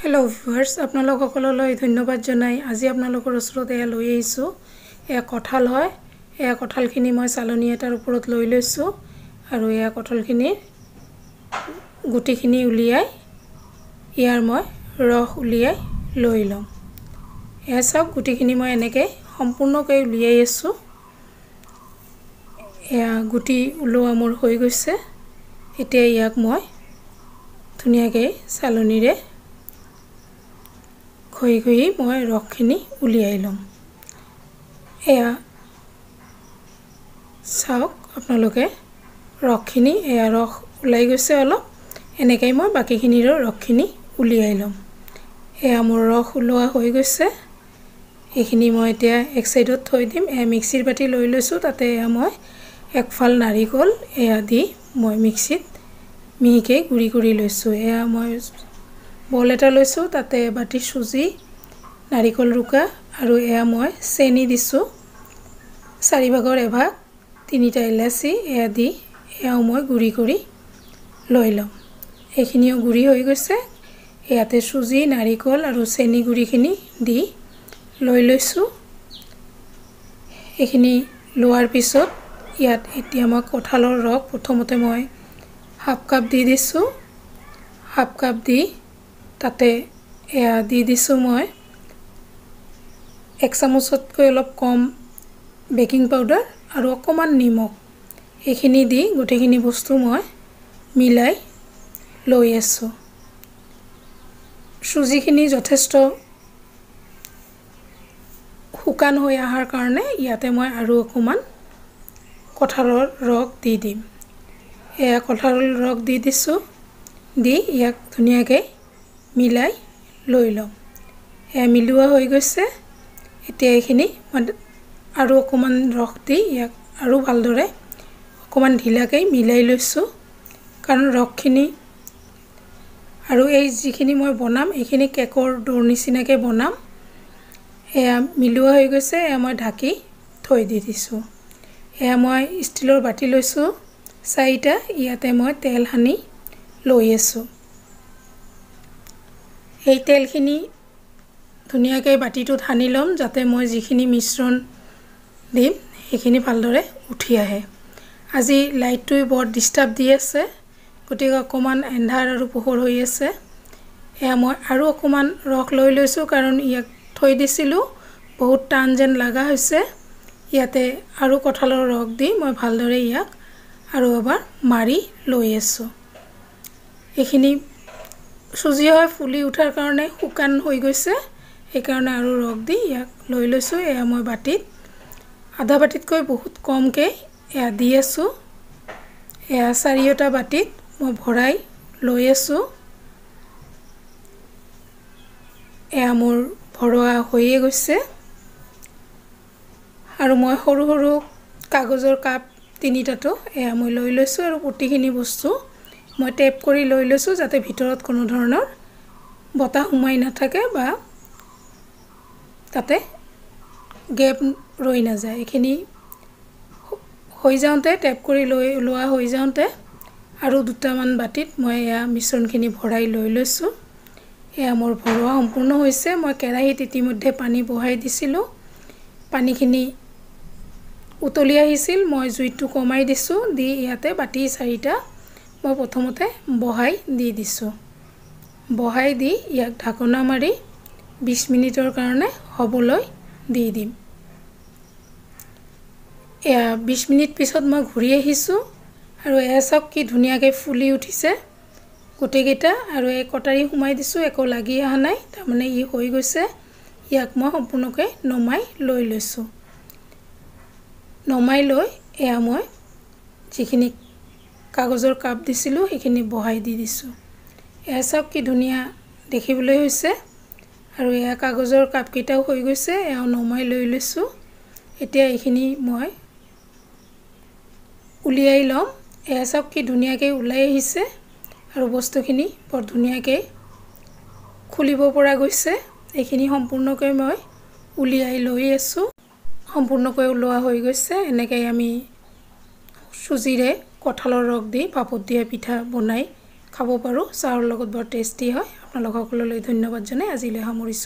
Hello viewers আপোনালোক সকললৈ ধন্যবাদ জনাই আজি আপোনালোকৰ ওচৰতে লৈ আহিছো এয়া কঁঠাল হয় এয়া কঁঠালখিনি মই চালনী এটাৰ ওপৰত লৈ লৈছো আৰু এয়া কঁঠালখিনি গুটিখিনি উলিয়াই ইয়াৰ মই ৰস উলিয়াই লৈ লম এয়া সব গুটিখিনি মই এনেকৈ সম্পূৰ্ণকৈ উলিয়াই আছো এয়া গুটি উলোৱা মোৰ হৈ গৈছে এতিয়া ইয়াক মই ধুনীয়াকৈ চালনীৰে খই খই মই ৰসখিনি উলিয়াই লম এয়া চাওক আপোনালোকে ৰসখিনি এয়া ৰস উলাই গৈছে অলপ এনেকৈ মই বাকিখিনিৰ ৰসখিনি উলিয়াই লম এয়া মোৰ ৰস উলোৱা হৈ গৈছে এইখিনি মই এতিয়া এক সাইডত থৈ দিম এয়া মিক্সিৰ বাটি লৈ লৈছো তাতে এয়া মই এক ফাল নাৰিকল এয়া দি মই মিক্সিত মিহিকৈ গুৰি কৰি লৈছো এয়া মই বল এটা লৈছো তাতে বাটি সুজি নাৰিকল ৰুকা আৰু এয়া মই চেনি দিছো 4 ভাগৰ এভাগ 3টা ইলাচি এয়া দি এয়া মই গুৰি কৰি লৈ লম এইখিনিও গুৰি হৈ গৈছে ইয়াতে সুজি নাৰিকল আৰু চেনি গুৰিখিনি দি লৈ লৈছো এইখিনি লোৱাৰ পিছত ইয়াত এতিয়া মই কঁঠালৰ ৰস প্ৰথমতে মই হাফ কাপ দি দিছো হাফ কাপ দি তাতে এয়া দি দিছো মই 1 চামুচতকৈ অলপ কম বেকিং পাউডাৰ আৰু অকমান নিমখ এইখিনি দি গুটেখিনি বস্তু মই মিলাই লৈ আছো সুজিখিনি যথেষ্ট শুকান হৈ আহাৰ কাৰণে ইয়াতে মই আৰু অকমান কঁঠালৰ ৰস দি দিম এয়া কঁঠালৰ ৰস দি দিছো দি ইয়াক ধুনীয়াকৈ মিলাই লৈ লম এয়া মিলোৱা হৈ গৈছে এতিয়া এইখিনি আৰু অকমান ৰস দি ইয়াক আৰু ভালদৰে অকমান ঢিলাকৈ মিলাই লৈছো কাৰণ ৰসখিনি আৰু এই যিখিনি মই বনাম এইখিনি কেকৰ ডোৰ নিচিনাকৈ বনাম এয়া মিলোৱা হৈ গৈছে এয়া মই ঢাকি থৈ দিছো এয়া মই ষ্টিলৰ বাটি লৈছো 4টা ইয়াতে মই তেল হানি লৈ আছো এই তেলখিনি ধুনীয়াকৈ বাটিটোত হানি লম যাতে মই যিখিনি মিশ্ৰণ দিম সেইখিনি ভালদৰে উঠি আহে আজি লাইটটো বৰ ডিস্টাৰ্ব দি আছে গতিকে অকমান এন্ধাৰ আৰু পোহৰ হৈ আছে এয়া মই আৰু অকমান ৰস লৈ লৈছো কাৰণ ইয়াক থৈ দিছিলো বহুত টান যেন লাগা হৈছে ইয়াতে আৰু কঁঠালৰ ৰস দি মই ভালদৰে ইয়াক আৰু এবাৰ মাৰি লৈ আছো এইখিনি সুজি হয় ফুলি উঠাৰ কাৰণে শুকান হৈ গৈছে এই কাৰণে আৰু ৰস দি ইয়াক লৈ লৈছো এয়া মই বাটিত আধা বাটিতকৈ বহুত কমকৈ এয়া দি আছো এয়া 4টা বাটিত মই ভৰাই লৈ আছো এয়া মোৰ ভৰোৱা হৈয়ে গৈছে আৰু মই সৰু সৰু কাগজৰ কাপ 3টাটো এয়া মই লৈ লৈছো আৰু প্ৰতিখিনি বস্তু মই টেপ কৰি লৈ লৈছো যাতে ভিতৰত কোনো ধৰণৰ বতাহ সোমাই নাথাকে বা তাতে গেপ ৰৈ না যায় এখিনি হৈ যাওঁতে টেপ কৰি লৈ লোৱা হৈ যাওঁতে আৰু দুটামান বাটিত মই এয়া মিশ্ৰণখিনি ভৰাই লৈ লৈছো এয়া মোৰ ভৰোৱা সম্পূৰ্ণ হৈছে মই কেৰাহীত ইতিমধ্যে পানী বহাই দিছিলো পানীখিনি উতলি আহিছিল মই জুইটো কমাই দিছো দি ইয়াতে বাটি 4টা মই প্ৰথমতে বহাই দি দিছো বহাই দি ইয়াক ঢাকনা মাৰি 20 মিনিটৰ কাৰণে হবলৈ দি দিম এয়া 20 মিনিট পিছত মই ঘূৰি আহিছো আৰু এয়া সব কি ধুনীয়াকৈ ফুলি উঠিছে গুটেকেটা আৰু এই কটাৰী সোমাই দিছো একো লাগি আহা নাই তাৰ মানে ই হৈ গৈছে ইয়াক মই সম্পূৰ্ণকৈ নমাই লৈ লৈছো নমাই লৈ এয়া মই যিখিনি কাগজৰ কাপ দিছিলো সেইখিনি বহাই দি দিছো এয়া সব কি ধুনীয়া দেখিবলৈ হৈছে আৰু এয়া কাগজৰ কাপ কেইটাও হৈ গৈছে এয়া নমাই লৈ লৈছো এতিয়া এইখিনি মই উলিয়াই লম এয়া সব কি ধুনীয়াকৈ উলাই আহিছে আৰু বস্তুখিনি বৰ ধুনীয়াকৈ খুলিব পৰা গৈছে এইখিনি সম্পূৰ্ণকৈ মই উলিয়াই লৈ আছো সম্পূৰ্ণকৈ উলোৱা হৈ গৈছে এনেকৈ আমি সুজিৰে কঁঠালৰ ৰস দি ভাপত দিয়া পিঠা বনাই খাব পাৰো চাহৰ লগত বৰ টেস্টি হয়। আপোনালোক সকললৈ ধন্যবাদ জনাই আজিলৈ সামৰিছোঁ।